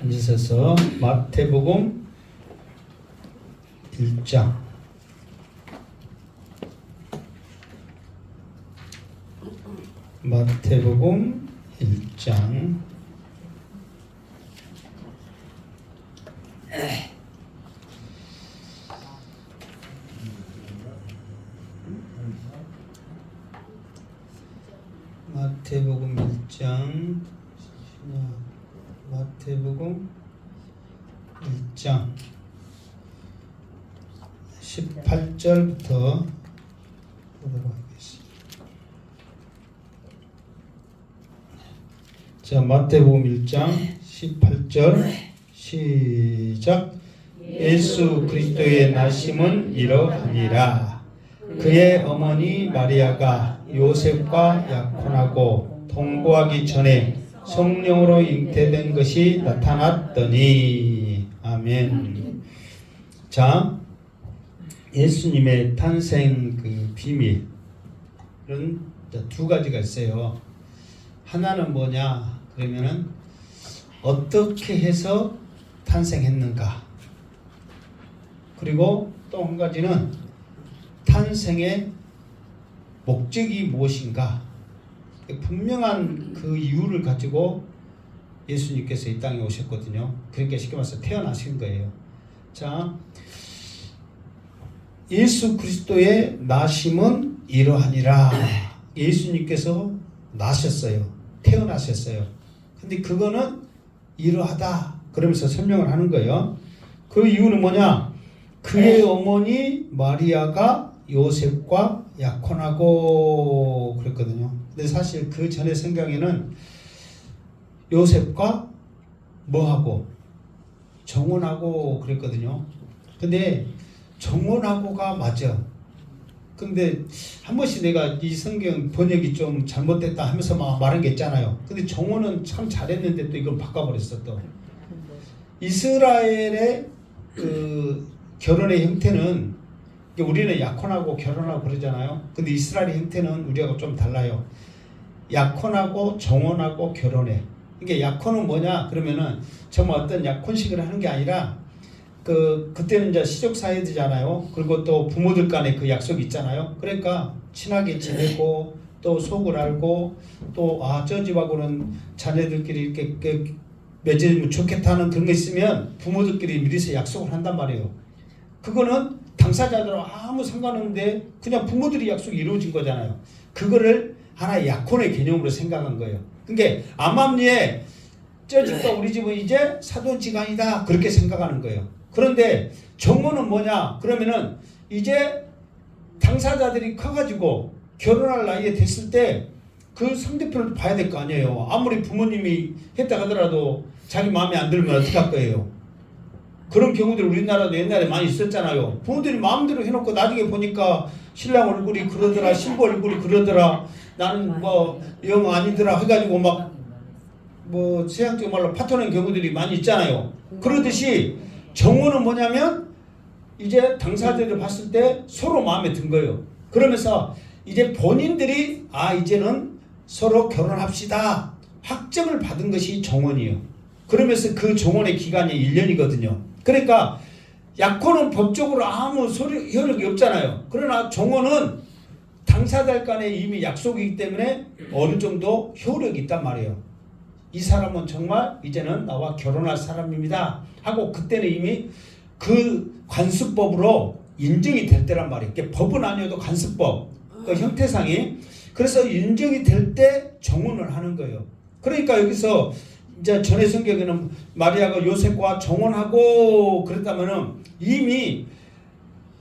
앉으셔서 마태복음 1장 마태복음 1장 마태복음 1장 마태복음 1장 18절부터 보도록 하겠습니다. 자, 마태복음 1장 18절 시작. 예수 그리스도의 나심은 이러하니라. 그의 어머니 마리아가 요셉과 약혼하고 동거하기 전에 성령으로 잉태된 것이 나타났더니. 아멘. 자, 예수님의 탄생 그 비밀은 두 가지가 있어요. 하나는 뭐냐 그러면은 어떻게 해서 탄생했는가, 그리고 또 한 가지는 탄생의 목적이 무엇인가. 분명한 그 이유를 가지고 예수님께서 이 땅에 오셨거든요. 그러니까 쉽게 말해서 태어나신 거예요. 자, 예수 그리스도의 나심은 이러하니라. 예수님께서 나셨어요. 태어나셨어요. 근데 그거는 이러하다 그러면서 설명을 하는 거예요. 그 이유는 뭐냐? 그의 어머니 마리아가 요셉과 약혼하고 그랬거든요. 근데 사실 그 전에 성경에는 요셉과 뭐하고 정혼하고 그랬거든요. 근데 정혼하고가 맞아. 근데 한 번씩 내가 이 성경 번역이 좀 잘못됐다 하면서 막 말한 게 있잖아요. 근데 정혼은 참 잘했는데 또 이걸 바꿔버렸어. 또 이스라엘의 그 결혼의 형태는, 우리는 약혼하고 결혼하고 그러잖아요. 근데 이스라엘의 형태는 우리하고 좀 달라요. 약혼하고 정혼하고 결혼해. 이게 약혼은 뭐냐 그러면은 정말 어떤 약혼식을 하는 게 아니라 그때는 이제 시족 사회잖아요. 그리고 또 부모들 간에 그 약속이 있잖아요. 그러니까 친하게 지내고 또 속을 알고 또 저 집하고는 자녀들끼리 이렇게 맺으면 좋겠다는 그런 게 있으면 부모들끼리 미리서 약속을 한단 말이에요. 그거는 당사자들은 아무 상관없는데 그냥 부모들이 약속이 이루어진 거잖아요. 그거를 하나의 약혼의 개념으로 생각한 거예요. 그러니까 암암리에 저 집과 우리 집은 이제 사돈지간이다 그렇게 생각하는 거예요. 그런데 정혼은 뭐냐 그러면은 이제 당사자들이 커가지고 결혼할 나이에 됐을 때 그 상대편을 봐야 될 거 아니에요. 아무리 부모님이 했다 하더라도 자기 마음에 안 들면 어떻게 할 거예요? 그런 경우들 우리나라도 옛날에 많이 있었잖아요. 부모들이 마음대로 해놓고 나중에 보니까 신랑 얼굴이 그러더라, 신부 얼굴이 그러더라, 나는 뭐 영 아니더라 해가지고 막 뭐 세상적 말로 파토낸 경우들이 많이 있잖아요. 그러듯이 정혼은 뭐냐면 이제 당사자들 봤을 때 서로 마음에 든 거예요. 그러면서 이제 본인들이 이제는 서로 결혼합시다 확정을 받은 것이 정혼이에요. 그러면서 그 정혼의 기간이 1년이거든요. 그러니까 약혼은 법적으로 아무 효력이 없잖아요. 그러나 정혼은 당사자 간에 이미 약속이기 때문에 어느 정도 효력이 있단 말이에요. 이 사람은 정말 이제는 나와 결혼할 사람입니다 하고 그때는 이미 그 관습법으로 인정이 될 때란 말이에요. 법은 아니어도 관습법 그 형태상이, 그래서 인정이 될 때 정혼을 하는 거예요. 그러니까 여기서 이제 전의 성경에는 마리아가 요셉과 정혼하고 그랬다면은 이미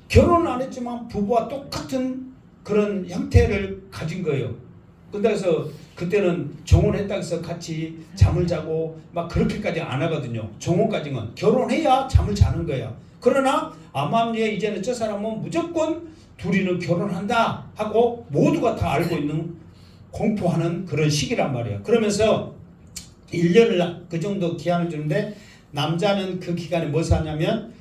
결혼은 안 했지만 부부와 똑같은 그런 형태를 가진 거예요. 그래서 그때는 정혼했다 해서 같이 잠을 자고 막 그렇게까지 안 하거든요. 정혼까지는 결혼해야 잠을 자는 거야. 그러나 암암리에 이제는 저 사람은 무조건 둘이는 결혼한다 하고 모두가 다 알고 있는 공포하는 그런 시기란 말이에요. 그러면서 1년을 그 정도 기한을 주는데 남자는 그 기간에 무엇을 하냐면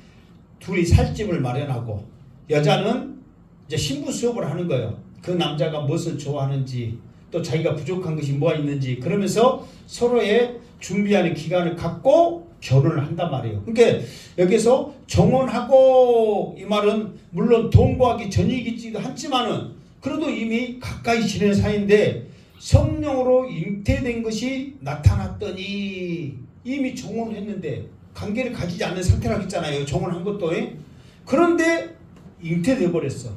둘이 살 집을 마련하고 여자는 이제 신부 수업을 하는 거예요. 그 남자가 무엇을 좋아하는지 또 자기가 부족한 것이 뭐가 있는지 그러면서 서로의 준비하는 기간을 갖고 결혼을 한단 말이에요. 그러니까 여기서 정혼하고 이 말은 물론 동거하기 전이기도 하지만은 그래도 이미 가까이 지낸 사이인데 성령으로 잉태된 것이 나타났더니 이미 정혼을 했는데 관계를 가지지 않는 상태라고 했잖아요. 정혼한 것도. 그런데 잉태돼 버렸어.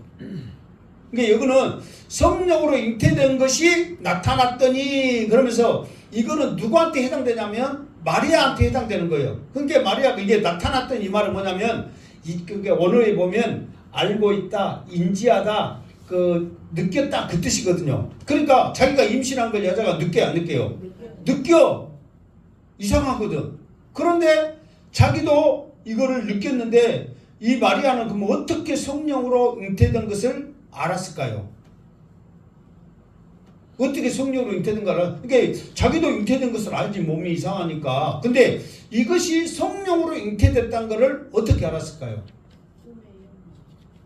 그러니까 여기는 성령으로 잉태된 것이 나타났더니 그러면서 이거는 누구한테 해당되냐면 마리아한테 해당되는 거예요. 그러니까 마리아가 이게 나타났더니 이 말은 뭐냐면 그러니까 원어에 보면 알고 있다, 인지하다, 느꼈다 그 뜻이거든요. 그러니까 자기가 임신한 걸 여자가 느껴요, 안 느껴요? 느껴. 이상하거든. 그런데 자기도 이거를 느꼈는데 이 마리아는 그럼 어떻게 성령으로 잉태된 것을 알았을까요? 어떻게 성령으로 잉태된가를? 그러니까 자기도 잉태된 것을 알지, 몸이 이상하니까. 근데 이것이 성령으로 잉태됐다는 것을 어떻게 알았을까요?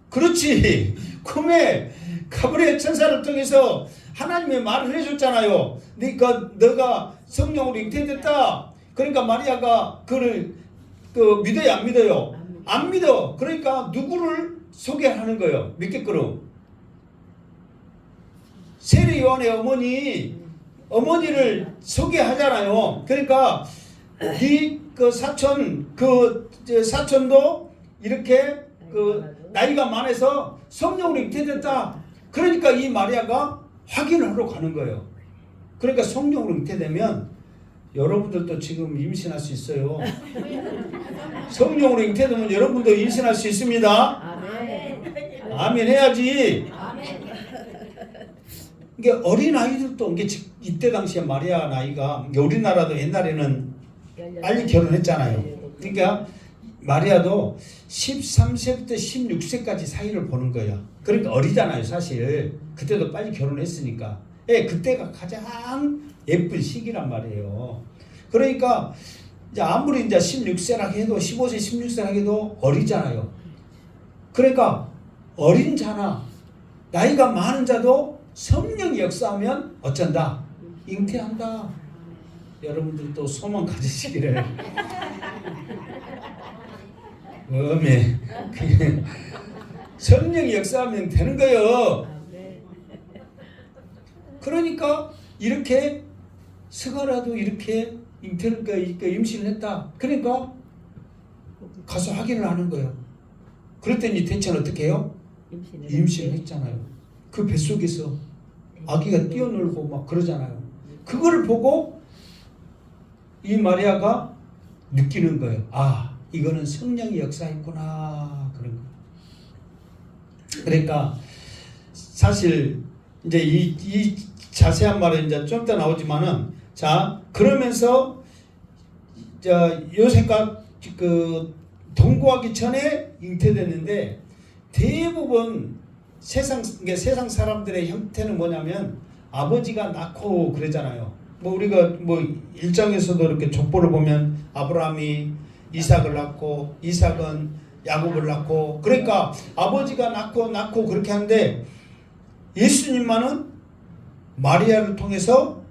그렇지. 꿈에 가브리엘 천사를 통해서 하나님의 말을 해줬잖아요. 그러니까 너가 성령으로 잉태됐다. 그러니까 마리아가 그를 믿어요, 안 믿어요? 안 믿어. 그러니까 누구를 소개하는 거예요? 믿겠거로. 세례 요한의 어머니를 소개하잖아요. 그러니까 네 사촌도 이렇게 나이가 많아서 성령으로 잉태됐다. 그러니까 이 마리아가 확인을 하러 가는 거예요. 그러니까 성령으로 잉태되면 여러분들도 지금 임신할 수 있어요. 성령으로 잉태되면 여러분도 임신할 수 있습니다. 아멘. 아멘 해야지. 이게 어린 아이들도 이때 당시에 마리아 나이가 우리나라도 옛날에는 빨리 결혼했잖아요. 그러니까 마리아도 13세부터 16세까지 사이를 보는 거예요. 그러니까 어리잖아요, 사실. 그때도 빨리 결혼했으니까. 그때가 가장 예쁜 시기란 말이에요. 그러니까 이제 아무리 이제 16세라 해도 15세, 16세라 해도 어리잖아요. 그러니까 어린 자나 나이가 많은 자도 성령이 역사하면 어쩐다? 잉태한다. 여러분들도 소망 가지시기를. 성령이 역사하면 되는 거예요. 그러니까 이렇게 스가라도 이렇게 임신을 했다. 그러니까 가서 확인을 하는 거예요. 그랬더니 대체는 어떻게 해요? 임신을 했잖아요. 그 뱃속에서 아기가 뛰어놀고 막 그러잖아요. 그걸 보고 이 마리아가 느끼는 거예요. 아, 이거는 성령이 역사했구나. 그런 거. 그러니까 사실 이제 이 자세한 말은 이제 좀 이따 나오지만은 자 그러면서 요셉과 동거하기 전에 잉태됐는데 대부분 세상 사람들의 형태는 뭐냐면 아버지가 낳고 그러잖아요. 우리가 1장에서도 이렇게 족보를 보면 아브라함이 이삭을 낳고 이삭은 야곱을 낳고 그러니까 아버지가 낳고 그렇게 하는데 예수님만은 마리아를 통해서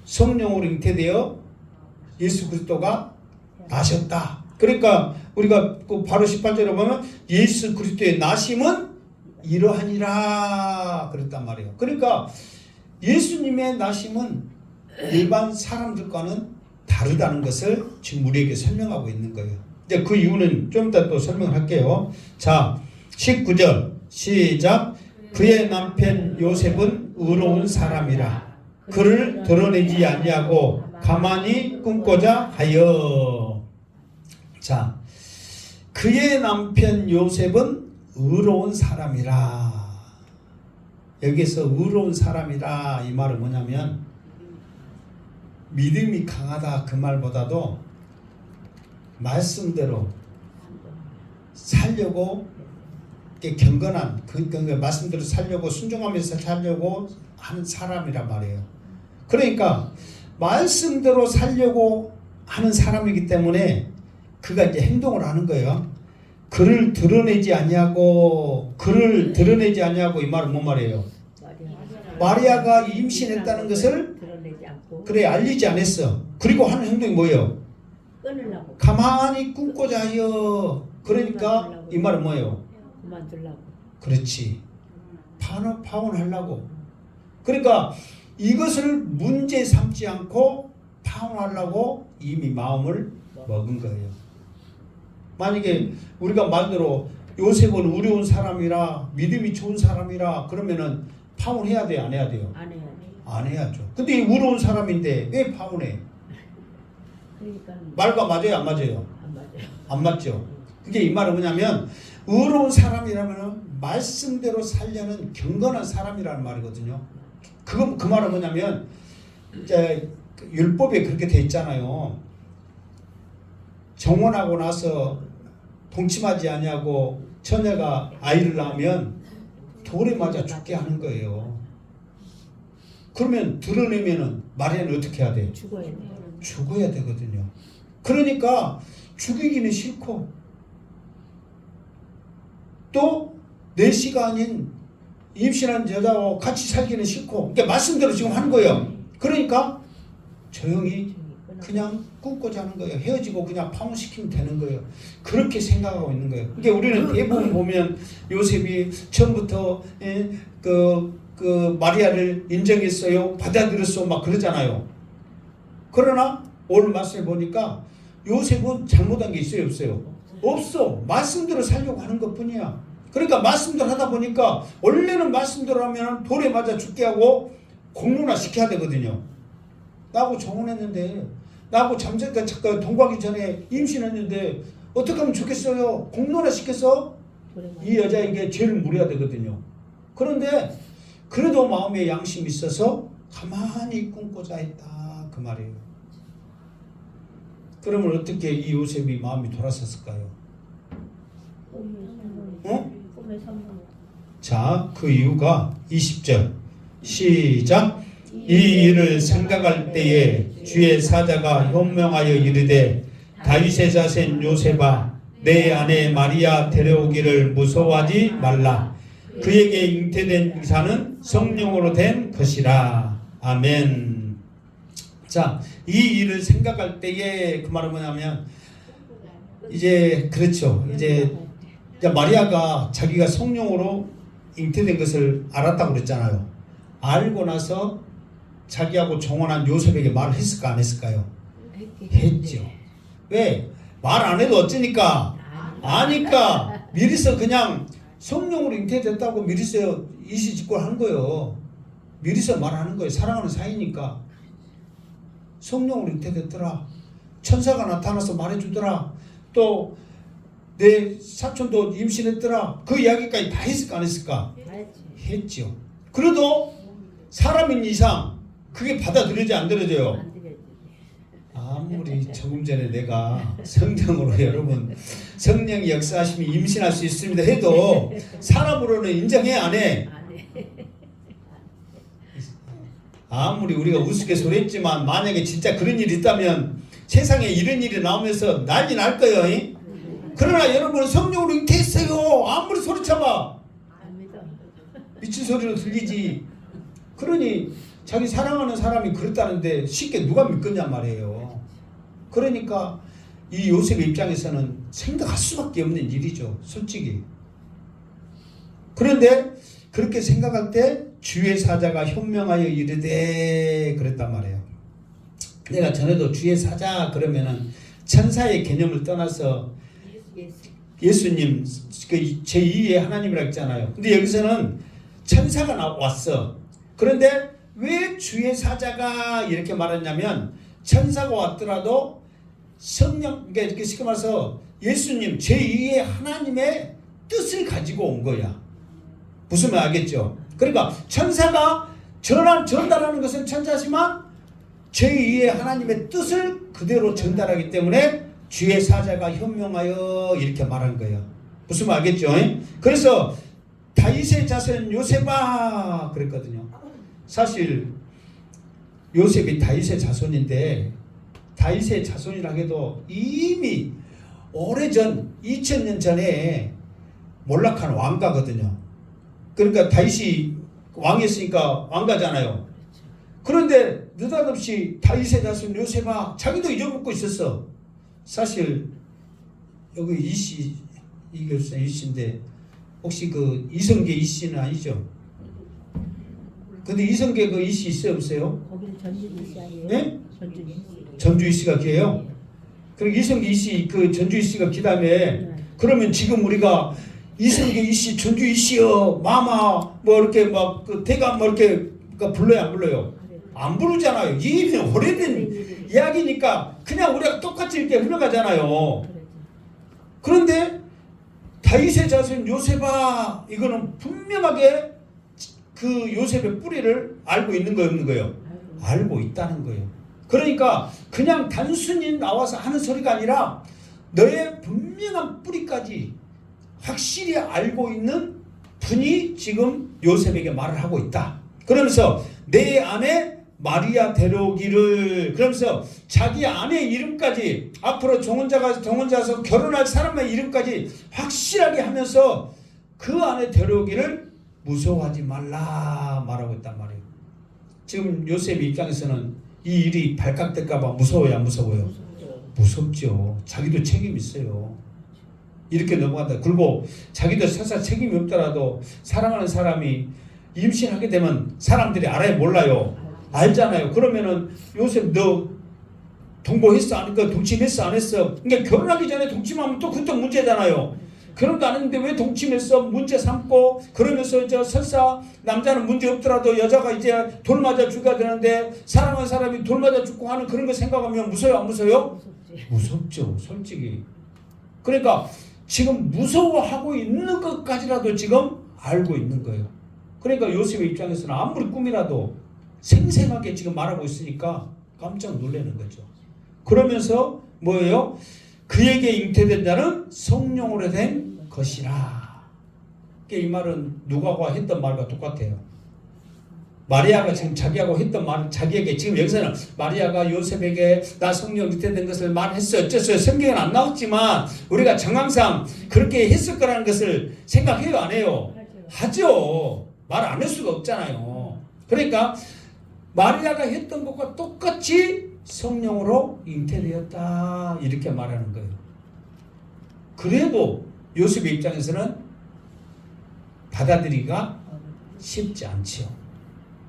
성령으로 잉태되어 예수 그리스도가 나셨다. 그러니까 우리가 바로 18절에 보면 예수 그리스도의 나심은 이러하니라 그랬단 말이에요. 그러니까 예수님의 나심은 일반 사람들과는 다르다는 것을 지금 우리에게 설명하고 있는 거예요. 이제 그 이유는 좀 이따 또 설명을 할게요. 자, 19절 시작. 그의 남편 요셉은 의로운 사람이라 그를 드러내지 아니하고 가만히 꿈고자 하여. 자, 그의 남편 요셉은 의로운 사람이라. 여기서 의로운 사람이라 이 말은 뭐냐면 믿음이 강하다 그 말보다도 말씀대로 살려고 경건한 그 말씀대로 살려고 순종하면서 살려고 하는 사람이란 말이에요. 그러니까 말씀대로 살려고 하는 사람이기 때문에 그가 이제 행동을 하는 거예요. 그를 드러내지 아니하고 이 말은 뭔 말이에요? 마리아가 임신했다는 것을 그래 알리지 않았어. 그리고 하는 행동이 뭐예요? 끊으려고. 가만히 꿈고자 하여. 그러니까 이 말은 뭐예요? 그만두려고. 그렇지. 파혼하려고. 그러니까 이것을 문제 삼지 않고 파혼하려고 이미 마음을 먹은 거예요. 만약에 우리가 말대로 요셉은 의로운 사람이라 믿음이 좋은 사람이라 그러면은 파혼해야 돼요, 안 해야 돼요? 안 해야 돼. 안 해야죠. 근데 이 의로운 사람인데 왜 파혼해? 그러니까 말과 맞아요, 안 맞아요? 안 맞아요. 안 맞죠. 그게 이 말은 뭐냐면 의로운 사람이라면 말씀대로 살려는 경건한 사람이라는 말이거든요. 그 말은 뭐냐면 이제 율법에 그렇게 돼 있잖아요. 정혼하고 나서 동침하지 아니하고 처녀가 아이를 낳으면 돌에 맞아 죽게 하는 거예요. 그러면 드러내면은 말에는 어떻게 해야 돼? 죽어야 돼. 죽어야 되거든요. 그러니까 죽이기는 싫고 또 내 시가 아닌 임신한 여자와 같이 살기는 싫고 그러니까 말씀대로 지금 하는 거예요. 그러니까 조용히 그냥 끊고 자는 거예요. 헤어지고 그냥 파혼시키면 되는 거예요. 그렇게 생각하고 있는 거예요. 그러니까 우리는 대부분 보면 요셉이 처음부터 그 마리아를 인정했어요. 받아들였어. 막 그러잖아요. 그러나 오늘 말씀을 보니까 요셉은 잘못한 게 있어요? 없어요? 없어. 말씀대로 살려고 하는 것 뿐이야. 그러니까 말씀대로 하다 보니까 원래는 말씀대로 하면 돌에 맞아 죽게 하고 공론화 시켜야 되거든요. 나하고 정혼했는데 나하고 동거하기 전에 임신했는데 어떻게 하면 좋겠어요? 공론화 시켜서 이 여자에게 죄를 물어야 되거든요. 그런데 그래도 마음에 양심이 있어서 가만히 꿈고자 했다 그 말이에요. 그러면 어떻게 이 요셉이 마음이 돌아섰을까요? 어? 자, 그 이유가 20절 시작. 이 일을 생각할 때에 주의 사자가 현명하여 이르되 다윗의 자손 요셉아 내 아내 마리아 데려오기를 무서워하지 말라. 그에게 잉태된 의사는 성령으로 된 것이라. 아멘. 자, 이 일을 생각할 때에 그 말은 뭐냐면 이제 그렇죠. 이제 마리아가 자기가 성령으로 잉태된 것을 알았다고 그랬잖아요. 알고 나서 자기하고 정혼한 요셉에게 말을 했을까 안 했을까요? 했죠. 왜? 말 안 해도 어쩌니까? 아니까 미리서 그냥 성령으로 잉태됐다고 미리서 이시직고한 거예요. 미리서 말하는 거예요. 사랑하는 사이니까. 성령으로 잉태됐더라. 천사가 나타나서 말해주더라. 또 내 사촌도 임신했더라. 그 이야기까지 다 했을까 안 했을까? 했죠. 그래도 사람인 이상 그게 받아들여지 안 들어져요. 아무리 조금 전에 내가 성령으로 여러분 성령이 역사하시면 임신할 수 있습니다 해도 사람으로는 인정해 안 해? 아무리 우리가 우스갯소리했지만 만약에 진짜 그런 일이 있다면 세상에 이런 일이 나오면서 난리 날 거예요. 그러나 여러분은 성령으로 잉태했어요. 아무리 소리쳐봐 미친 소리로 들리지. 그러니 자기 사랑하는 사람이 그랬다는데 쉽게 누가 믿겠냐 말이에요. 그러니까 이 요셉의 입장에서는 생각할 수밖에 없는 일이죠. 솔직히. 그런데 그렇게 생각할 때 주의 사자가 현명하여 이르되 그랬단 말이에요. 내가 전에도 주의 사자 그러면은 천사의 개념을 떠나서 예수님 그 제2의 하나님이라고 했잖아요. 근데 여기서는 천사가 왔어. 그런데 왜 주의 사자가 이렇게 말했냐면 천사가 왔더라도 성령, 그러니까 쉽게 말해서 예수님 제2의 하나님의 뜻을 가지고 온 거야. 무슨 말 알겠죠? 그러니까 천사가 전달하는 것은 천사지만 제2의 하나님의 뜻을 그대로 전달하기 때문에 주의 사자가 현명하여 이렇게 말한 거예요. 무슨 말 알겠죠? 그래서 다윗의 자손 요셉아 그랬거든요. 사실 요셉이 다윗의 자손인데 다윗의 자손이라 해도 이미 오래전 2000년 전에 몰락한 왕가거든요. 그러니까 다윗이 왕이었으니까 왕가잖아요. 그런데 느닷없이 다윗의 자손 요셉아 자기도 잊어먹고 있었어. 사실 여기 이씨 이교수님 이씨인데 혹시 그 이성계 이씨는 아니죠? 근데 이성계 그 이씨 있어요 없어요? 거기는 전주 씨 아니에요? 네? 전주 씨. 전주 이씨가 기예요? 그럼 이성계 이씨 그 전주 이씨가 기다음에 네. 그러면 지금 우리가 이성계 이씨 전주 이씨요 마마 뭐 이렇게 막 그 대감 뭐 이렇게 불러요 안 불러요? 안 부르잖아요. 이미 오래된 이야기니까 그냥 우리가 똑같이 이렇게 흘러가잖아요. 그런데 다윗의 자손 요셉아 이거는 분명하게 그 요셉의 뿌리를 알고 있는 거예요 없는 거예요? 알고 있다는 거예요. 그러니까 그냥 단순히 나와서 하는 소리가 아니라 너의 분명한 뿌리까지 확실히 알고 있는 분이 지금 요셉에게 말을 하고 있다. 그러면서 내 안에 마리아 데려오기를 그러면서 자기 아내 이름까지 앞으로 종혼자서 결혼할 사람의 이름까지 확실하게 하면서 그 안에 데려오기를 무서워하지 말라 말하고 있단 말이에요. 지금 요셉 입장에서는 이 일이 발각될까 봐 무서워요 안 무서워요? 무섭죠. 자기도 책임 있어요. 이렇게 넘어간다. 그리고 자기도 설사 책임이 없더라도 사랑하는 사람이 임신하게 되면 사람들이 알아요 몰라요? 알잖아요. 그러면은 요셉 너 동거했어 안 했어? 동침했어 안 했어? 그러니까 결혼하기 전에 동침하면 또 그것도 문제잖아요. 결혼도 안 했는데 왜 동침했어? 문제 삼고 그러면서 저 설사 남자는 문제 없더라도 여자가 이제 돌 맞아 죽어야 되는데 사랑하는 사람이 돌 맞아 죽고 하는 그런 거 생각하면 무서워요 안 무서워요? 무섭죠 솔직히. 그러니까 지금 무서워하고 있는 것까지라도 지금 알고 있는 거예요. 그러니까 요셉의 입장에서는 아무리 꿈이라도 생생하게 지금 말하고 있으니까 깜짝 놀라는 거죠. 그러면서 뭐예요? 그에게 잉태된 자는 성령으로 된 것이라. 이 말은 누가가 했던 말과 똑같아요. 마리아가 지금 자기하고 했던 말은 자기에게 지금 여기서는 마리아가 요셉에게 나 성령 잉태된 것을 말했어 어쨌어요. 성경은 안 나왔지만 우리가 정황상 그렇게 했을 거라는 것을 생각해요 안 해요? 하죠. 말 안 할 수가 없잖아요. 그러니까 마리아가 했던 것과 똑같이 성령으로 잉태되었다 이렇게 말하는 거예요. 그래도 요셉의 입장에서는 받아들이기가 쉽지 않죠.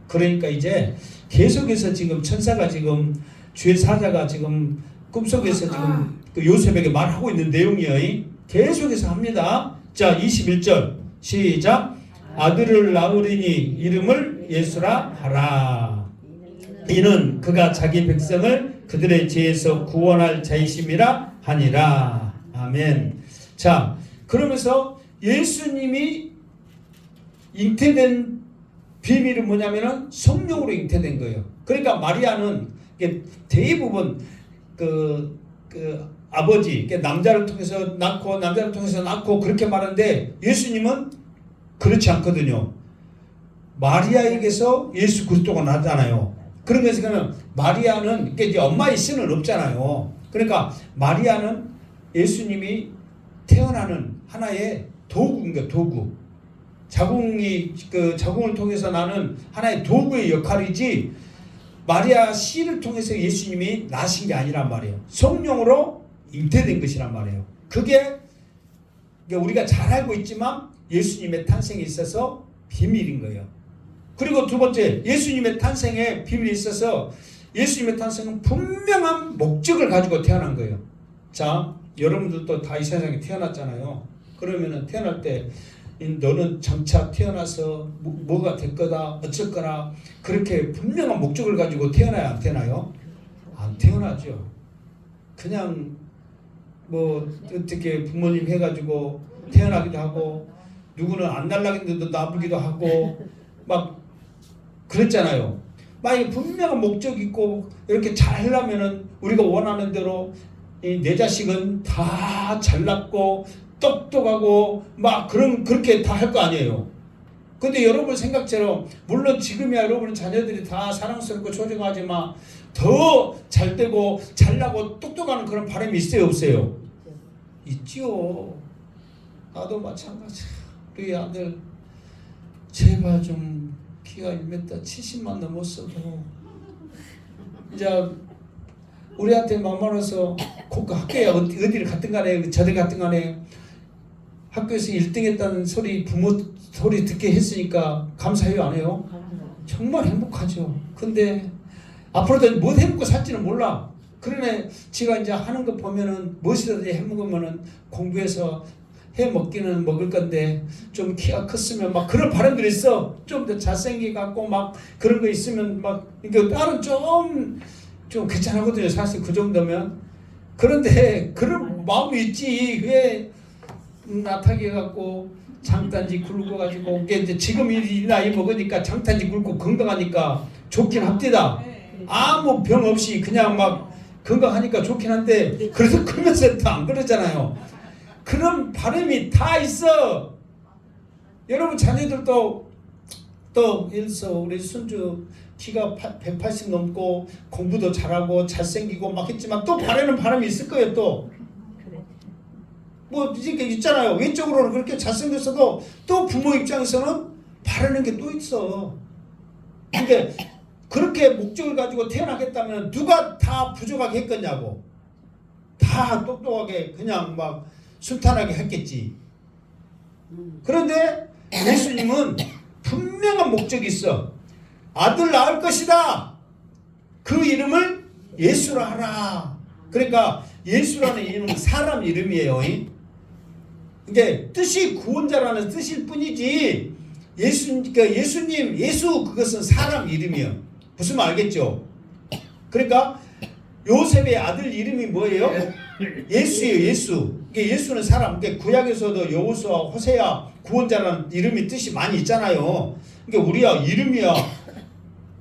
그러니까 이제 계속해서 지금 천사가 지금 주의 사자가 지금 꿈속에서 지금 그 요셉에게 말하고 있는 내용이에요. 계속해서 합니다. 자 21절 시작. 아들을 낳으리니 이름을 예수라 하라. 이는 그가 자기 백성을 그들의 죄에서 구원할 자이심이라 하니라. 아멘. 자 그러면서 예수님이 잉태된 비밀은 뭐냐면은 성령으로 잉태된 거예요. 그러니까 마리아는 대부분 그 아버지 남자를 통해서 낳고 그렇게 말하는데 예수님은 그렇지 않거든요. 마리아에게서 예수 그리스도가 나잖아요. 그런 것에서 그러면 마리아는 이제 엄마의 씨는 없잖아요. 그러니까 마리아는 예수님이 태어나는 하나의 도구인가 도구. 자궁을 통해서 나는 하나의 도구의 역할이지 마리아 씨를 통해서 예수님이 나신 게 아니란 말이에요. 성령으로 잉태된 것이란 말이에요. 그게 우리가 잘 알고 있지만 예수님의 탄생에 있어서 비밀인 거예요. 그리고 두 번째 예수님의 탄생에 비밀이 있어서 예수님의 탄생은 분명한 목적을 가지고 태어난 거예요. 자 여러분들도 다 이 세상에 태어났잖아요. 그러면은 태어날 때 너는 장차 태어나서 뭐가 될 거다 어쩔 거나 그렇게 분명한 목적을 가지고 태어나야 안 태어나요? 안 태어나죠. 그냥 뭐 어떻게 부모님 해가지고 태어나기도 하고 누구는 안 날라겠는데도 나쁘기도 하고 막 그랬잖아요. 만약에 분명한 목적이 있고 이렇게 잘 하려면은 우리가 원하는 대로 내 자식은 다 잘났고 똑똑하고 막 그렇게 다 할 거 아니에요. 근데 여러분 생각처럼 물론 지금이야 여러분 자녀들이 다 사랑스럽고 조정하지만 더 잘되고 잘나고 똑똑하는 그런 바람이 있어요 없어요? 있지요. 나도 마찬가지야. 우리 아들 제발 좀 키가 1m 70만 넘었어도 이제 우리한테 만만해서 학교에 어디를 갔든 간에 저들 갔든 간에 학교에서 1등 했다는 소리 부모 소리 듣게 했으니까 감사해요 안 해요? 정말 행복하죠. 근데 앞으로도 뭐 해먹고 살지는 몰라. 그러네 지가 이제 하는 거 보면은 무엇이라도 해먹으면은 공부해서 해 먹기는 먹을 건데 좀 키가 컸으면 막 그런 바람들이 있어. 좀 더 잘생기 갖고 막 그런 거 있으면 막 이게 딸은 좀 괜찮거든요. 사실 그 정도면. 그런데 그런 마음이 있지. 왜 나타게 갖고 장단지 굵고 가지고 이게 이제 지금 이 나이 먹으니까 장단지 굵고 건강하니까 좋긴 합디다. 아무 병 없이 그냥 막 건강하니까 좋긴 한데 그래서 크면서 또 안 그러잖아요. 그런 바람이 다 있어. 여러분 자녀들도 또 일서 우리 손주 키가 180 넘고 공부도 잘하고 잘생기고 막 했지만 또 바라는 바람이 있을 거예요. 또 뭐 이렇게 있잖아요. 왼쪽으로는 그렇게 잘생겼어도 또 부모 입장에서는 바라는 게 또 있어. 그러니까 그렇게 목적을 가지고 태어나겠다면 누가 다 부족하게 했겠냐고. 다 똑똑하게 그냥 막 순탄하게 했겠지. 그런데 예수님은 분명한 목적이 있어. 아들 낳을 것이다. 그 이름을 예수라 하라. 그러니까 예수라는 이름은 사람 이름이에요. 이게 뜻이 구원자라는 뜻일 뿐이지 그러니까 예수님, 예수 그것은 사람 이름이에요. 무슨 말 알겠죠? 그러니까 요셉의 아들 이름이 뭐예요? 예수예요. 예수. 이게 예수는 사람. 그러니까 구약에서도 여호수아, 호세아, 구원자라는 이름이 뜻이 많이 있잖아요. 그러니까 우리야 이름이야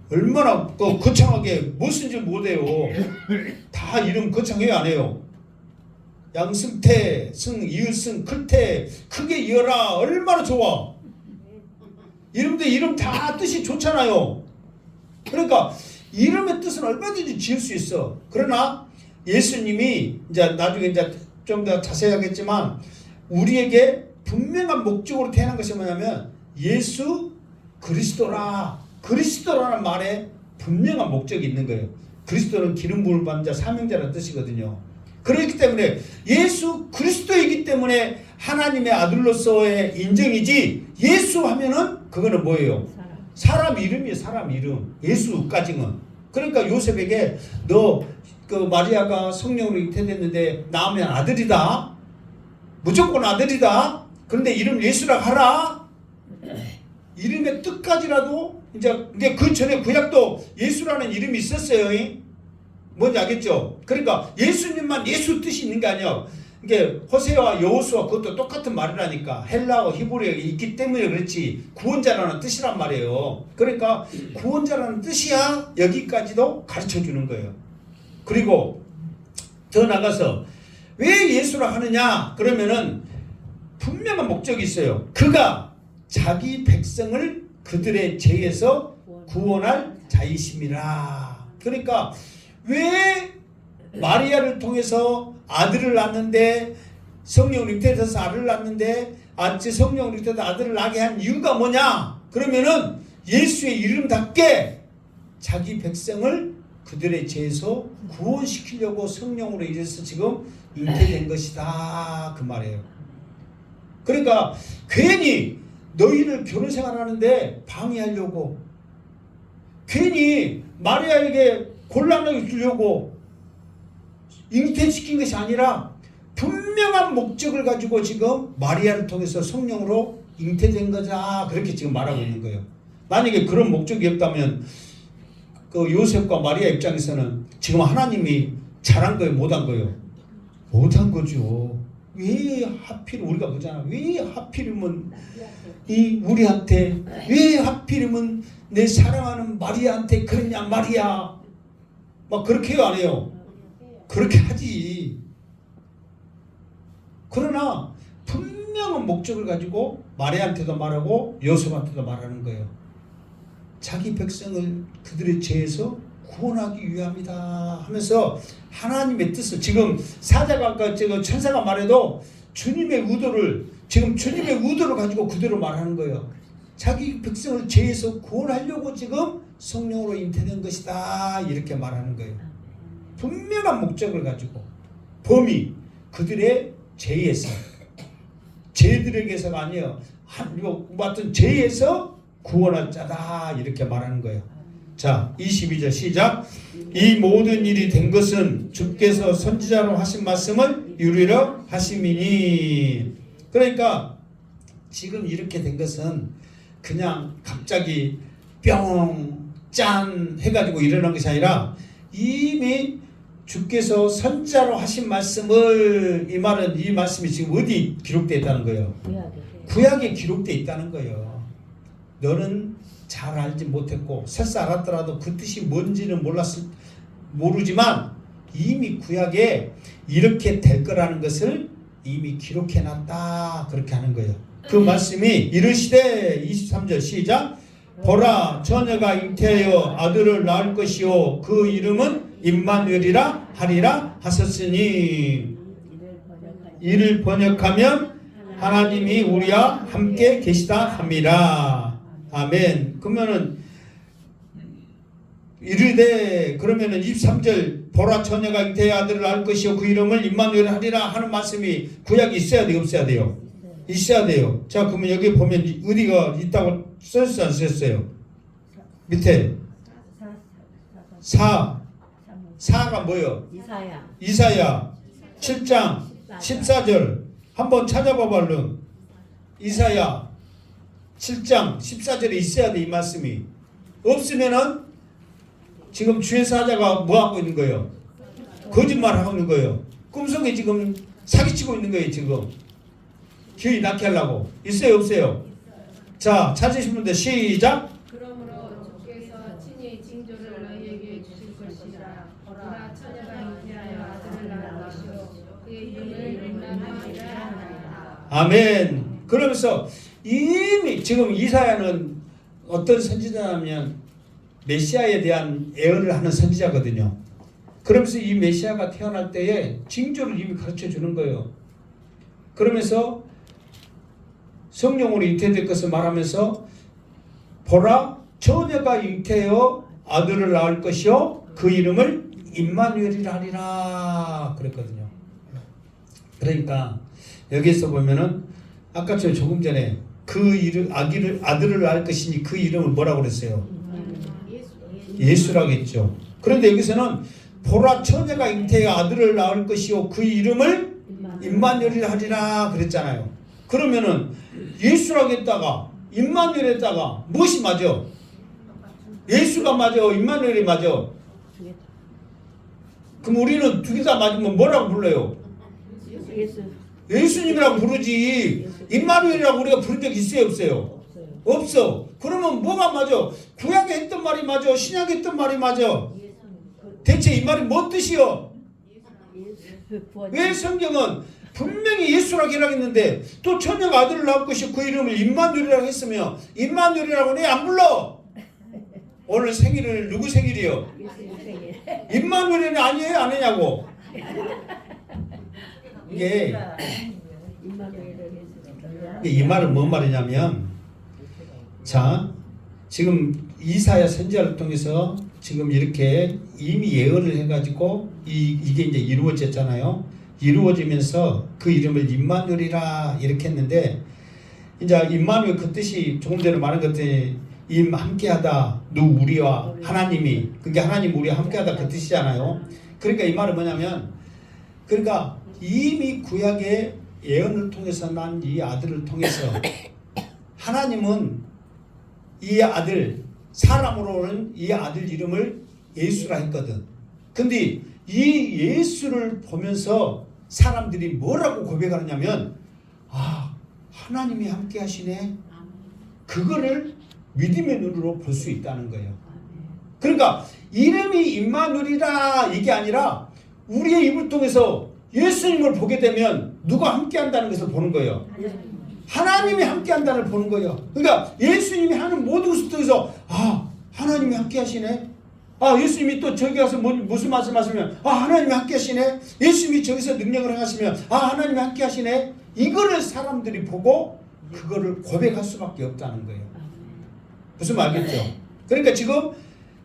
얼마나 거창하게 무슨 줄 못해요. 다 이름 거창해요 안 해요? 양승태, 이웃승, 클태 크게 이어라 얼마나 좋아. 이름도 이름 다 뜻이 좋잖아요. 그러니까 이름의 뜻은 얼마든지 지을 수 있어. 그러나 예수님이 이제 나중에 이제 좀 더 자세히 하겠지만 우리에게 분명한 목적으로 태어난 것이 뭐냐면 예수 그리스도라는 말에 분명한 목적이 있는 거예요. 그리스도는 기름 부음을 받은 자 사명자라는 뜻이거든요. 그렇기 때문에 예수 그리스도이기 때문에 하나님의 아들로서의 인정이지 예수 하면은 그거는 뭐예요? 사람 이름이에요. 사람 이름. 예수까지는. 그러니까 요셉에게 너 그 마리아가 성령으로 잉태됐는데 낳으면 아들이다. 무조건 아들이다. 그런데 이름 예수라 하라. 이름의 뜻까지라도 이제 그 전에 구약도 예수라는 이름이 있었어요. 뭔지 알겠죠? 그러니까 예수님만 예수 뜻이 있는 게 아니야. 이게 호세와 여호수아 그것도 똑같은 말이라니까. 헬라어 히브리어가 있기 때문에 그렇지 구원자라는 뜻이란 말이에요. 그러니까 구원자라는 뜻이야 여기까지도 가르쳐 주는 거예요. 그리고 더 나가서 왜 예수라 하느냐 그러면은 분명한 목적이 있어요. 그가 자기 백성을 그들의 죄에서 구원할 자이심이라. 그러니까 왜 마리아를 통해서 아들을 낳는데 성령으로 잉태돼서 아들을 낳는데 성령으로 잉태돼서 아들을 낳게 한 이유가 뭐냐 그러면은 예수의 이름답게 자기 백성을 그들의 죄에서 구원시키려고 성령으로 이래서 지금 잉태된 것이다 그 말이에요. 그러니까 괜히 너희를 결혼 생활하는데 방해하려고 괜히 마리아에게 곤란을 주려고 잉태시킨 것이 아니라 분명한 목적을 가지고 지금 마리아를 통해서 성령으로 잉태된 거다 그렇게 지금 말하고 있는 거예요. 만약에 그런 목적이 없다면 그 요셉과 마리아 입장에서는 지금 하나님이 잘한 거예요 못한 거예요? 못한 거죠. 왜 하필 우리가 보잖아. 왜 하필이면 우리한테 왜 하필이면 내 사랑하는 마리아한테 그러냐 마리아 막 그렇게 해요 안 해요? 그렇게 하지. 그러나 분명한 목적을 가지고 마리아한테도 말하고 요셉한테도 말하는 거예요. 자기 백성을 그들의 죄에서 구원하기 위함이다 하면서 하나님의 뜻을 지금 사자가 아까 천사가 말해도 주님의 의도를 가지고 그대로 말하는 거예요. 자기 백성을 죄에서 구원하려고 지금 성령으로 잉태된 것이다 이렇게 말하는 거예요. 분명한 목적을 가지고 범위 그들의 죄에서 죄들에게서가 아니에요. 하여튼 죄에서 구원할 자다 이렇게 말하는 거예요. 자 22절 시작. 이 모든 일이 된 것은 주께서 선지자로 하신 말씀을 이루려 하심이니. 그러니까 지금 이렇게 된 것은 그냥 갑자기 뿅 짠 해가지고 일어난 것이 아니라 이미 주께서 선지자로 하신 말씀을 이 말은 이 말씀이 지금 어디 기록되어 있다는 거예요. 구약에 기록되어 있다는 거예요. 너는 잘 알지 못했고 설사 알았더라도 그 뜻이 뭔지는 모르지만 이미 구약에 이렇게 될 거라는 것을 이미 기록해 놨다 그렇게 하는 거예요. 그 말씀이 이르시되 23절 시작. 보라 처녀가 잉태하여 아들을 낳을 것이요 그 이름은 임마누엘이라 하리라 하셨으니. 이를 번역하면 하나님이 우리와 함께 계시다 함이라. 아멘. 그러면은 이르되 그러면은 23절 보라 처녀가 잉태하여 아들을 낳을 것이요 그 이름을 임마누엘 하리라 하는 말씀이 구약이 있어야 돼요, 없어야 돼요? 있어야 돼요. 자, 그러면 여기 보면 어디가 있다고 써있어요, 안 써있어요? 밑에 4가 뭐예요? 이사야 7장 14절 한번 찾아봐봐 얼른. 이사야 7장 14절에 있어야 돼 이 말씀이. 없으면은 지금 주의 사자가 뭐 하고 있는 거예요? 거짓말 하고 있는 거예요. 꿈속에 지금 사기치고 있는 거예요 지금. 기어이 낳게 하려고. 있어요 없어요? 자 찾으신 분들 시작. 그러므로 주께서 친히 징조를 너희에게 주실 것이라. 보라 처녀가 잉태하여 아들을 낳을 것이요 그의 이름을 임마누엘이라 하리라. 아멘. 그러면서 이미 지금 이사야는 어떤 선지자냐면 메시아에 대한 예언을 하는 선지자거든요. 그러면서 이 메시아가 태어날 때에 징조를 이미 가르쳐 주는 거예요. 그러면서 성령으로 잉태될 것을 말하면서 보라 처녀가 잉태하여 아들을 낳을 것이요 그 이름을 임마누엘이라 하리라 그랬거든요. 그러니까 여기서 보면은 아까 저 조금 전에 그 이름 아들을 낳을 것이니 그 이름을 뭐라고 그랬어요? 예수라고 했죠. 그런데 여기서는 보라 처녀가 잉태하여 아들을 낳을 것이요 그 이름을 임마누엘이라 하리라 그랬잖아요. 그러면은 예수라고 했다가 임마누엘 했다가 무엇이 맞아? 예수가 맞아? 임마누엘이 맞아? 그럼 우리는 두 개 다 맞으면 뭐라고 불러요? 예수님이라고 부르지. 임마누엘이라고 우리가 부른 적 있어요 없어요? 없어. 그러면 뭐가 맞아? 구약에 했던 말이 맞아? 신약에 했던 말이 맞아? 대체 이 말이 뭔 뜻이요? 왜 성경은 분명히 예수라고 했는데 또 처녀가 아들을 낳을 것이 그 이름을 임마누엘이라고 했으며 임마누엘이라고 왜 안 불러? 오늘 생일은 누구 생일이요? 임마누엘이 아니에요? 아니냐고? 이게 이 말은 뭔 말이냐면 자 지금 이사야 선지자를 통해서 지금 이렇게 이미 예언을 해가지고 이게 이제 이루어졌잖아요. 이루어지면서 그 이름을 임마누엘이라 이렇게 했는데 이제 임마누엘 그 뜻이 조금 전에 말한 것 같은 임 함께하다 우리와 하나님이 그게 하나님 우리와 함께하다 그 뜻이잖아요. 그러니까 이 말은 뭐냐면 그러니까 이미 구약의 예언을 통해서 난 이 아들을 통해서 하나님은 이 아들 사람으로는 이 아들 이름을 예수라 했거든. 근데 이 예수를 보면서 사람들이 뭐라고 고백하느냐면 아 하나님이 함께 하시네. 그거를 믿음의 눈으로 볼 수 있다는 거예요. 그러니까 이름이 임마누엘이라 이게 아니라 우리의 입을 통해서 예수님을 보게 되면 누가 함께 한다는 것을 보는 거예요. 하나님이 함께 한다는 걸 보는 거예요. 그러니까 예수님이 하는 모든 것을 통해서 아 하나님이 함께 하시네. 아 예수님이 또 저기 가서 무슨 말씀하시면 아 하나님이 함께 하시네. 예수님이 저기서 능력을 하시면 아 하나님이 함께 하시네. 이거를 사람들이 보고 그거를 고백할 수밖에 없다는 거예요. 무슨 말이겠죠? 그러니까 지금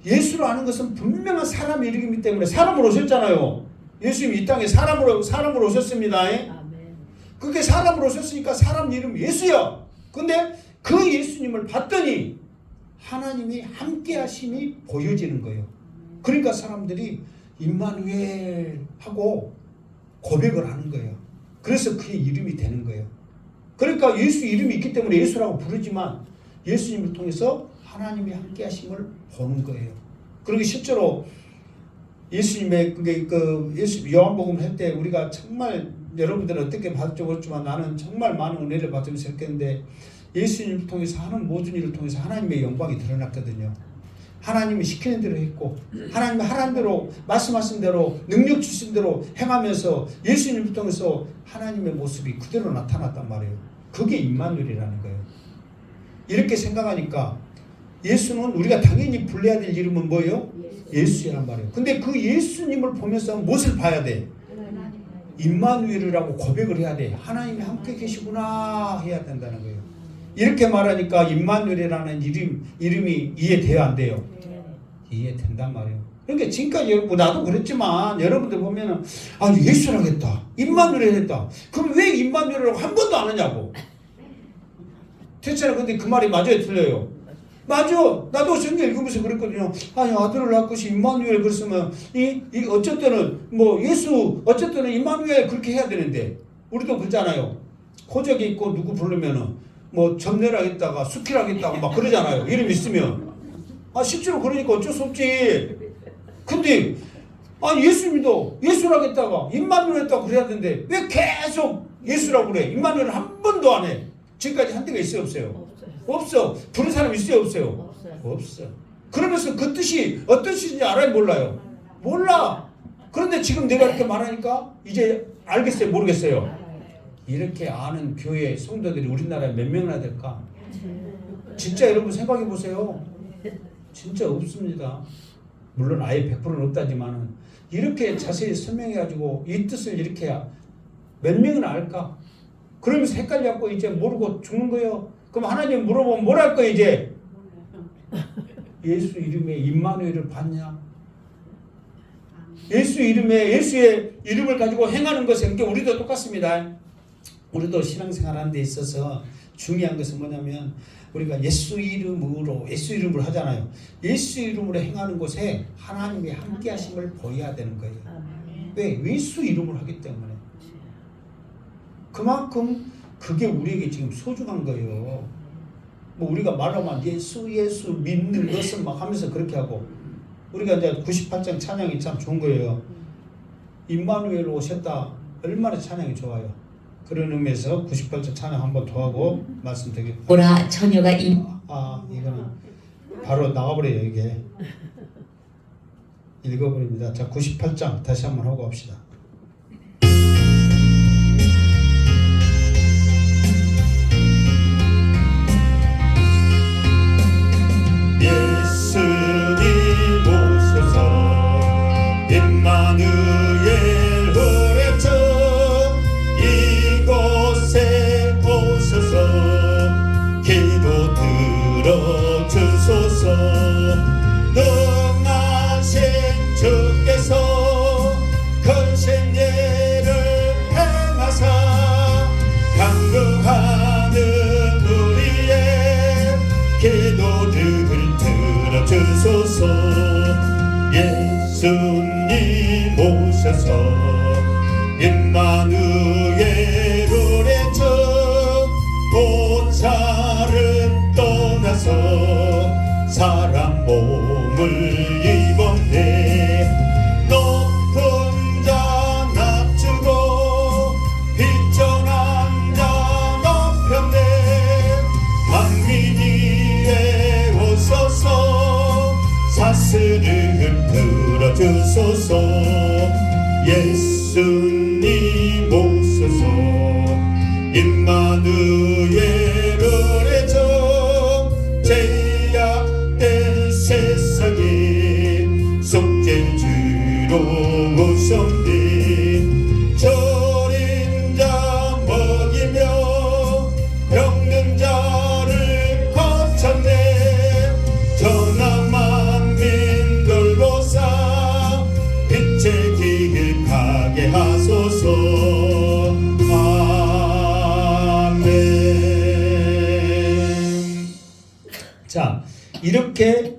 예수를 아는 것은 분명한 사람의 이름이기 때문에 사람으로 오셨잖아요. 예수님이 이 땅에 사람으로 오셨습니다. 아멘. 그게 사람으로 오셨으니까 사람 이름이 예수야. 근데 그 예수님을 봤더니 하나님이 함께 하심이 보여지는 거예요. 그러니까 사람들이 임마누엘 하고 고백을 하는 거예요. 그래서 그의 이름이 되는 거예요. 그러니까 예수 이름이 있기 때문에 예수라고 부르지만 예수님을 통해서 하나님이 함께 하심을 보는 거예요. 그리고 실제로 예수님의 예수 요한복음 할 때 우리가 정말 여러분들은 어떻게 받을지 모르지만 나는 정말 많은 은혜를 받으면서 했겠는데 예수님을 통해서 하는 모든 일을 통해서 하나님의 영광이 드러났거든요. 하나님이 시키는 대로 했고 하나님이 하라는 대로 말씀하신 대로 능력 주신 대로 행하면서 예수님을 통해서 하나님의 모습이 그대로 나타났단 말이에요. 그게 임마누엘이라는 거예요. 이렇게 생각하니까 예수는 우리가 당연히 불러야 될 이름은 뭐예요? 예수란 말이에요. 근데 그 예수님을 보면서 무엇을 봐야 돼? 임마누엘이라고 고백을 해야 돼. 하나님이 함께 계시구나 해야 된다는 거예요. 이렇게 말하니까 임마누엘이라는 이름이 이해돼요, 안 돼요? 이해된단 말이에요. 그러니까 지금까지 나도 그랬지만 여러분들 보면은 예수라겠다, 임마누엘 했다. 그럼 왜 임마누엘이라고 한 번도 안 하냐고. 대체로 근데 그 말이 맞아요, 틀려요? 맞아. 나도 성경 읽으면서 그랬거든요. 아들을 낳고 임마누엘 그랬으면 어쩔 때는 예수 어쩔 때는 임마누엘 그렇게 해야 되는데 우리도 그러잖아요. 호적이 있고 누구 부르면은 점례라겠다가 수키라겠다고 막 그러잖아요. 이름 있으면. 실제로 그러니까 어쩔 수 없지. 근데 예수님도 예수라겠다가 임마누엘 했다고 그래야 되는데 왜 계속 예수라고 그래? 임마누엘 한 번도 안 해. 지금까지 한 데가 있어요, 없어요? 없어. 부른 사람 있어요, 없어요? 없어. 그러면서 그 뜻이 어떤 뜻인지 알아요, 몰라요? 몰라. 그런데 지금 내가 이렇게 말하니까 이제 알겠어요, 모르겠어요? 이렇게 아는 교회 성도들이 우리나라에 몇 명이나 될까? 진짜 여러분 생각해 보세요. 진짜 없습니다. 물론 아예 100%는 없다지만은 이렇게 자세히 설명해가지고 이 뜻을 이렇게 몇 명이나 알까? 그러면서 헷갈려갖고 이제 모르고 죽는 거예요. 그럼 하나님 물어보면 뭘 할 거예요 이제? 예수 이름에 임마누엘을 봤냐? 예수의 이름을 가지고 행하는 것은 그러니까 우리도 똑같습니다. 우리도 신앙생활 하는 데 있어서 중요한 것은 뭐냐면 우리가 예수 이름으로 하잖아요. 예수 이름으로 행하는 곳에 하나님의 함께 하심을 보여야 되는 거예요. 왜? 예수 이름으로 하기 때문에. 그만큼 그게 우리에게 지금 소중한 거예요. 우리가 말하면 예수 믿는 것은 막 하면서 그렇게 하고 우리가 이제 98장 찬양이 참 좋은 거예요. 임마누엘 오셨다. 얼마나 찬양이 좋아요. 그런 의미에서 98장 찬양 한번 더 하고 말씀드리겠습니다. 보라 처녀가 이거는 바로 나와버려요. 이게 읽어버립니다. 자, 98장 다시 한번 하고 합시다. 예수님 오소서 임마누엘 후레처 이곳에 오소서 기도 들어주소서 능하신 주께서 큰 예를 행하사 강구하는 우리의 기도를 들어주소서. 예수님 오셔서 임마누엘 우레처 보살은 떠나서 사람 몸을 입었네. 높은 자 낮추고 비천한 자 높였네. 만민이에 오소서 사슬을 풀어주소서. 예수님 오소서 임마누엘 우레처 제약된 세상에 속죄주로 오셨네. 저린 자 먹이며 병든 자를 고쳤네. 전하 만민 이렇게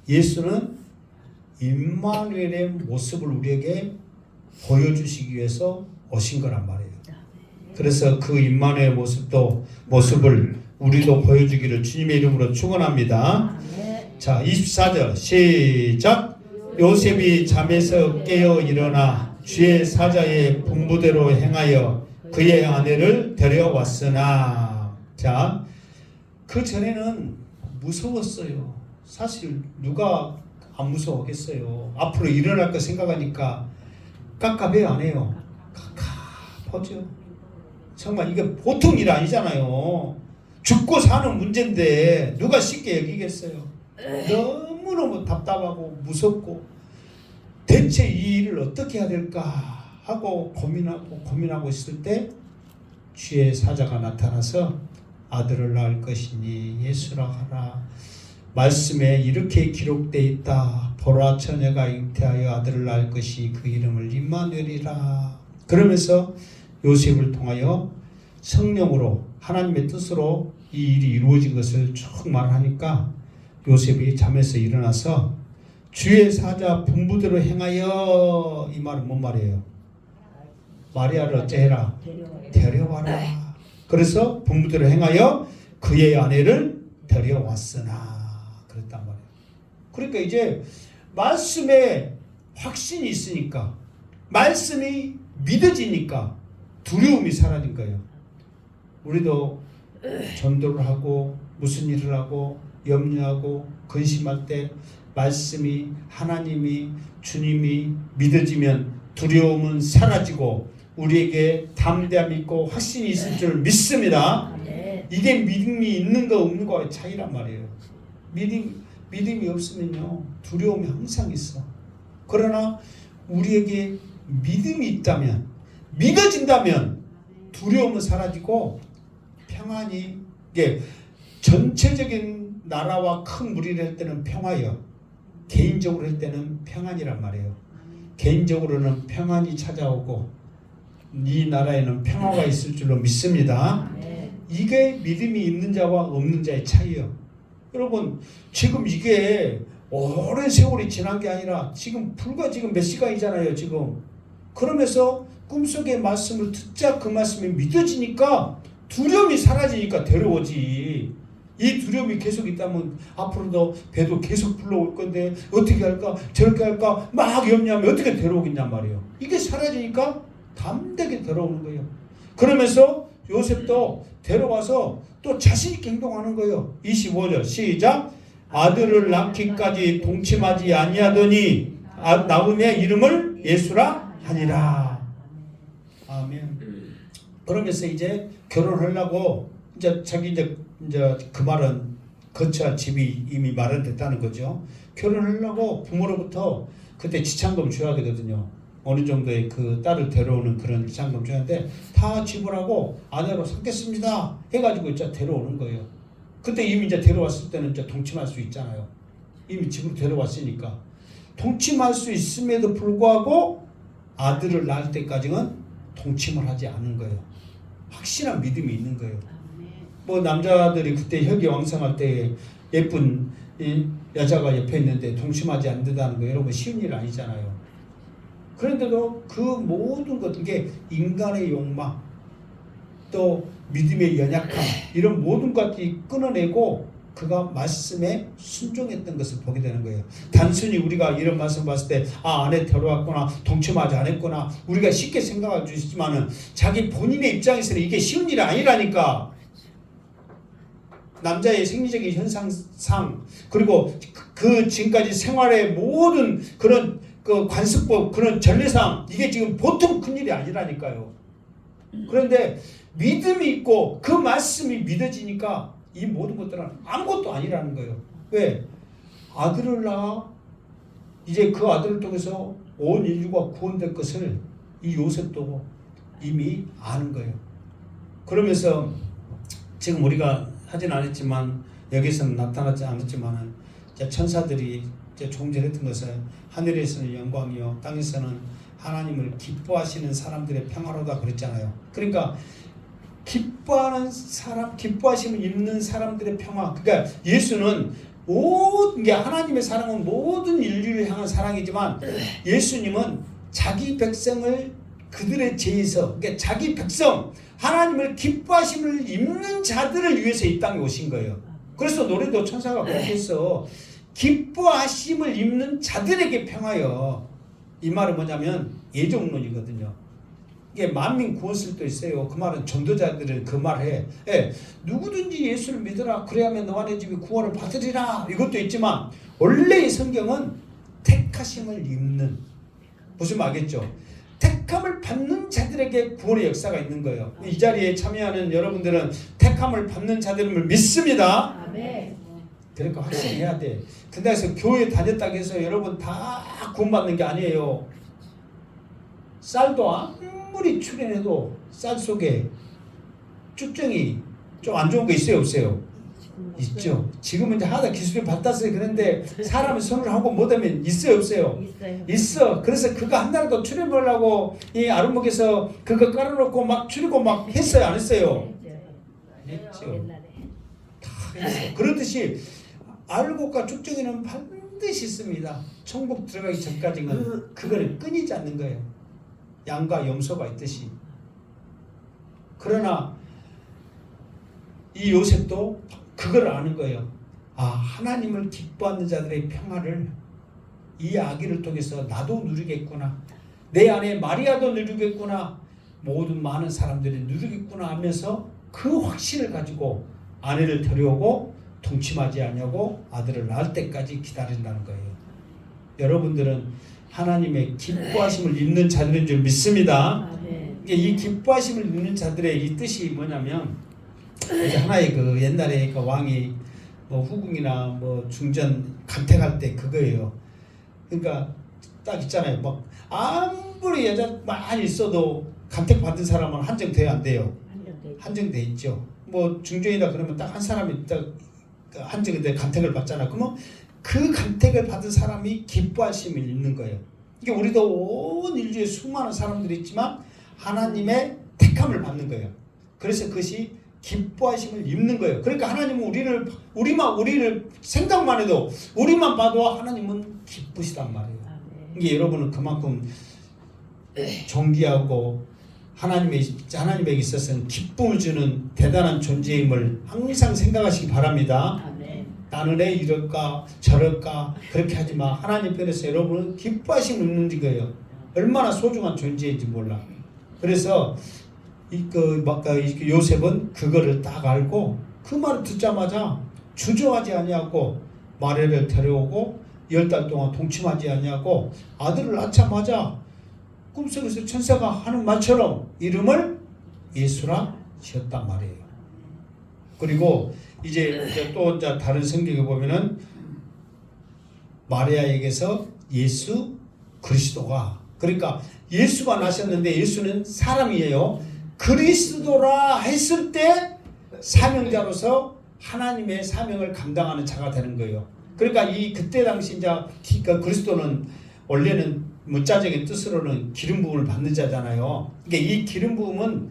예수는 임마누엘의 모습을 우리에게 보여주시기 위해서 오신 거란 말이에요. 그래서 그 임마누엘의 모습을 우리도 보여주기를 주님의 이름으로 축원합니다. 자, 24절 시작. 요셉이 잠에서 깨어 일어나 주의 사자의 분부대로 행하여 그의 아내를 데려왔으나, 자, 그 전에는 무서웠어요. 사실 누가 안 무서워하겠어요. 앞으로 일어날 거 생각하니까 깝깝해요, 안 해요? 깝깝하죠. 정말 이게 보통 일 아니잖아요. 죽고 사는 문제인데 누가 쉽게 여기겠어요. 너무너무 답답하고 무섭고 대체 이 일을 어떻게 해야 될까 하고 고민하고 있을 때 주의 사자가 나타나서 아들을 낳을 것이니 예수라 하라. 말씀에 이렇게 기록되어 있다. 보라 처녀가 잉태하여 아들을 낳을 것이 그 이름을 임마누엘이라. 그러면서 요셉을 통하여 성령으로 하나님의 뜻으로 이 일이 이루어진 것을 쭉 말하니까 요셉이 잠에서 일어나서 주의 사자 분부대로 행하여, 이 말은 뭔 말이에요? 마리아를 어째해라? 데려와라. 그래서 분부대로 행하여 그의 아내를 데려왔으나 그랬단 말이에요. 그러니까 이제 말씀에 확신이 있으니까, 말씀이 믿어지니까 두려움이 사라진 거예요. 우리도 전도를 하고 무슨 일을 하고 염려하고 근심할 때 말씀이, 하나님이, 주님이 믿어지면 두려움은 사라지고 우리에게 담대함이 있고 확신이 있을 줄 믿습니다. 이게 믿음이 있는 거 없는 거의 차이란 말이에요. 믿음이 없으면요 두려움이 항상 있어. 그러나 우리에게 믿음이 있다면, 믿어진다면 두려움은 사라지고 평안이, 이게 전체적인 나라와 큰 무리를 할 때는 평화예요. 개인적으로 할 때는 평안이란 말이에요. 개인적으로는 평안이 찾아오고 이 나라에는 평화가 있을 줄로 믿습니다. 이게 믿음이 있는 자와 없는 자의 차이예요. 여러분, 지금 이게 오랜 세월이 지난 게 아니라 지금 불과 지금 몇 시간이잖아요, 지금. 그러면서 꿈속의 말씀을 듣자 그 말씀이 믿어지니까 두려움이 사라지니까 데려오지. 이 두려움이 계속 있다면 앞으로도 배도 계속 불러올 건데 어떻게 할까 저렇게 할까 막 염려하면 어떻게 데려오겠냔 말이에요. 이게 사라지니까 담대하게 데려오는 거예요. 그러면서 요셉도 데려와서 또 자신 있게 행동하는 거예요. 25절 시작. 아들을 낳기까지 동침하지 아니하더니 낳음의 이름을 예수라 하니라. 아멘. 그러면서 이제 결혼하려고 이제 그 말은 거처 집이 이미 마련됐다는 거죠. 결혼하려고 부모로부터 그때 지참금 줘야 되거든요. 어느 정도의 그 딸을 데려오는 그런 지참금 줘야 하는데 다 지불하고 아내로 삼겠습니다 해가지고 이제 데려오는 거예요. 그때 이미 이제 데려왔을 때는 이제 동침할 수 있잖아요. 이미 집으로 데려왔으니까. 동침할 수 있음에도 불구하고 아들을 낳을 때까지는 동침을 하지 않은 거예요. 확실한 믿음이 있는 거예요. 뭐 남자들이 그때 혈기왕성할 때 예쁜 이 여자가 옆에 있는데 동침하지 않는다는 거 여러분 쉬운 일 아니잖아요. 그런데도 그 모든 것, 이게 인간의 욕망 또 믿음의 연약함 이런 모든 것들이 끊어내고 그가 말씀에 순종했던 것을 보게 되는 거예요. 단순히 우리가 이런 말씀 봤을 때 아내 데려왔구나 동침하지 않았구나 우리가 쉽게 생각할 수 있지만은 자기 본인의 입장에서는 이게 쉬운 일이 아니라니까. 남자의 생리적인 현상상 그리고 그 지금까지 생활의 모든 그런 그 관습법 그런 전례상 이게 지금 보통 큰일이 아니라니까요. 그런데 믿음이 있고 그 말씀이 믿어지니까 이 모든 것들은 아무것도 아니라는 거예요. 왜? 아들을 낳아 이제 그 아들을 통해서 온 인류가 구원될 것을 이 요셉도 이미 아는 거예요. 그러면서 지금 우리가 하진 않았지만 여기서는 나타나지 않았지만은 천사들이 종절했던 것은 하늘에서는 영광이요 땅에서는 하나님을 기뻐하시는 사람들의 평화로다 그랬잖아요. 그러니까 기뻐하는 사람, 기뻐하심을 입는 사람들의 평화. 그러니까 예수는 모든 게 하나님의 사랑은 모든 인류를 향한 사랑이지만 예수님은 자기 백성을 그들의 죄에서 그러니까 자기 백성 하나님을 기뻐하심을 입는 자들을 위해서 이 땅에 오신 거예요. 그래서 노래도 천사가 그렇게 했어. 기뻐하심을 입는 자들에게 평하여. 이 말은 뭐냐면 예정론이거든요. 이게 만민 구원설도 있어요. 그 말은 전도자들은 그 말해. 예, 누구든지 예수를 믿으라. 그래야만 너와 내 집이 구원을 받으리라. 이것도 있지만 원래 이 성경은 택하심을 입는, 무슨 알겠죠? 택함을 받는 자들에게 구원의 역사가 있는 거예요. 이 자리에 참여하는 여러분들은 택함을 받는 자들을 믿습니다. 아멘. 그러니까 확신해야 돼. 근데 그래서 교회 다녔다고 해서 여러분 다 구원받는 게 아니에요. 쌀도 아무리 출연해도 쌀 속에 쭉정이 좀 안 좋은 거 있어요, 없어요? 있죠. 지금은 이제 하다 기술이 발달해서 그런데 사람이 손을 하고 못하면 있어요, 없어요? 있어요. 있어. 그래서 그거 한 달도 출연하려고 이 아름목에서 그거 깔아놓고 막 줄이고 막 했어요, 안 했어요? 했죠. 옛날에. 다 했어요. 그렇듯이 알곡과 쭉정이는 반드시 있습니다. 천국 들어가기 전까지는 그거는 끊이지 않는 거예요. 양과 염소가 있듯이. 그러나 이 요셉도 그걸 아는 거예요. 아, 하나님을 기뻐하는 자들의 평화를 이 아기를 통해서 나도 누리겠구나. 내 안에 마리아도 누리겠구나. 모든 많은 사람들이 누리겠구나 하면서 그 확신을 가지고 아내를 데려오고 동침하지 않냐고 아들을 낳을 때까지 기다린다는 거예요. 여러분들은 하나님의 기뻐하심을 입는 자들인 줄 믿습니다. 아멘. 이 기뻐하심을 입는 자들의 이 뜻이 뭐냐면 이제 하나의 그 옛날에 그 왕이 뭐 후궁이나 뭐 중전 간택할 때 그거예요. 그러니까 딱 있잖아요. 막 아무리 여자 많이 있어도 간택 받은 사람은 한정돼야 안 돼요. 한정돼 있죠. 뭐 중전이다 그러면 딱 한 사람이 딱 한정돼 간택을 받잖아. 그러면 그 간택을 받은 사람이 기뻐하심을 입는 거예요. 이게 우리도 온 인류에 수많은 사람들이 있지만 하나님의 택함을 받는 거예요. 그래서 그것이 기뻐하심을 입는 거예요. 그러니까 하나님은 우리를 생각만 해도 우리만 봐도 하나님은 기쁘시단 말이에요. 이게 여러분은 그만큼 존귀하고 하나님에게 있어서는 기쁨을 주는 대단한 존재임을 항상 생각하시기 바랍니다. 아멘. 나는 왜 이럴까 저럴까 그렇게 하지 마. 하나님 편에서 여러분은 기뻐하심을 입는 거예요. 얼마나 소중한 존재인지 몰라. 그래서 요셉은 그거를 딱 알고 그 말을 듣자마자 주저하지 아니하고 마리아를 데려오고 10달 동안 동침하지 아니하고 아들을 낳자마자 꿈속에서 천사가 하는 말처럼 이름을 예수라 지었단 말이에요. 그리고 이제 또 다른 성경에 보면은 마리아에게서 예수 그리스도가, 그러니까 예수가 나셨는데 예수는 사람이에요. 그리스도라 했을 때 사명자로서 하나님의 사명을 감당하는 자가 되는 거예요. 그러니까 그때 당시 이제 그리스도는 원래는 문자적인 뜻으로는 기름 부음을 받는 자잖아요. 그러니까 이 기름 부음은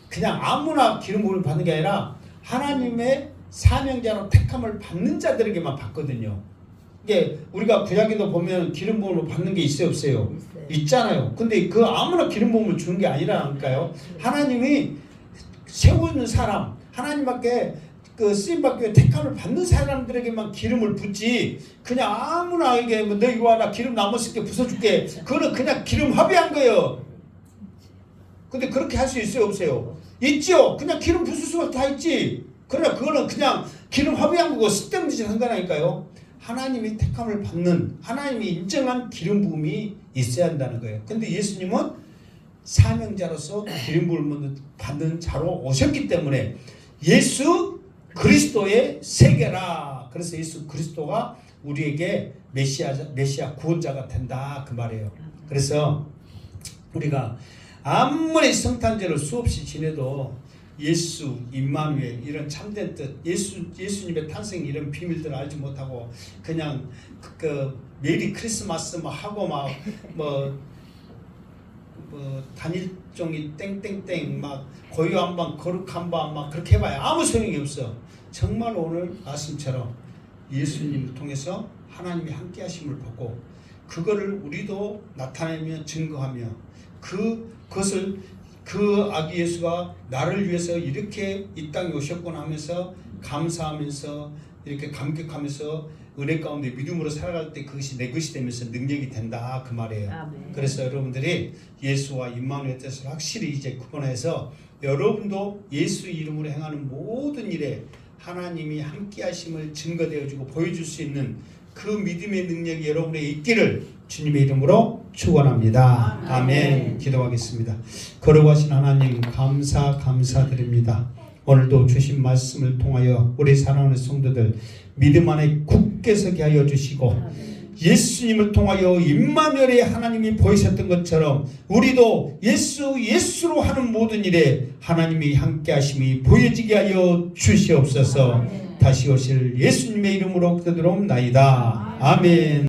그냥 아무나 기름 부음을 받는 게 아니라 하나님의 사명자로 택함을 받는 자들에게만 받거든요. 이게 우리가 구약에도 보면 기름 부음을 받는 게 있어요, 없어요? 있잖아요. 근데 그 아무나 기름 부음을 주는 게 아니라니까요. 하나님이 세우는 사람, 하나님밖에 쓰임받기 위해 택함을 받는 사람들에게만 기름을 붓지, 그냥 아무나에게 뭐 너 이거 와 나 기름 남았을 때 부숴줄게, 그거는 그냥 기름 합의한 거예요. 근데 그렇게 할 수 있어요, 없어요? 있죠. 그냥 기름 부술 수가 다 있지. 그러나 그거는 그냥 기름 합의한 거고 쓸데없는 짓을 한 거라니까요. 하나님이 택함을 받는, 하나님이 인정한 기름 부음이 있어야 한다는 거예요. 근데 예수님은 사명자로서 기름 부음을 받는 자로 오셨기 때문에 예수 그리스도의 세계라. 그래서 예수 그리스도가 우리에게 메시아 구원자가 된다 그 말이에요. 그래서 우리가 아무리 성탄절을 수없이 지내도 예수, 임마누엘 이런 참된 뜻, 예수님의 탄생 이런 비밀들을 알지 못하고 그냥 메리 크리스마스 막 하고 막 단일종이 땡땡땡 막 고요한 밤 거룩한 밤 막 그렇게 해봐야 아무 소용이 없어. 정말 오늘 말씀처럼 예수님을 통해서 하나님이 함께 하심을 보고 그거를 우리도 나타내며 증거하며 그것을 그 아기 예수가 나를 위해서 이렇게 이 땅에 오셨구나 하면서 감사하면서 이렇게 감격하면서 은혜 가운데 믿음으로 살아갈 때 그것이 내 것이 되면서 능력이 된다 그 말이에요. 아멘. 그래서 여러분들이 예수와 임마누엘 뜻을 확실히 이제 구분해서 여러분도 예수 이름으로 행하는 모든 일에 하나님이 함께 하심을 증거되어주고 보여줄 수 있는 그 믿음의 능력이 여러분에 있기를 주님의 이름으로 축원합니다. 아멘. 기도하겠습니다. 거룩하신 하나님 감사드립니다. 오늘도 주신 말씀을 통하여 우리 사랑하는 성도들 믿음 안에 굳게 서게 하여 주시고 예수님을 통하여 임마누엘의 하나님이 보이셨던 것처럼 우리도 예수로 하는 모든 일에 하나님이 함께 하심이 보여지게 하여 주시옵소서. 다시 오실 예수님의 이름으로 기도드리옵나이다. 아멘.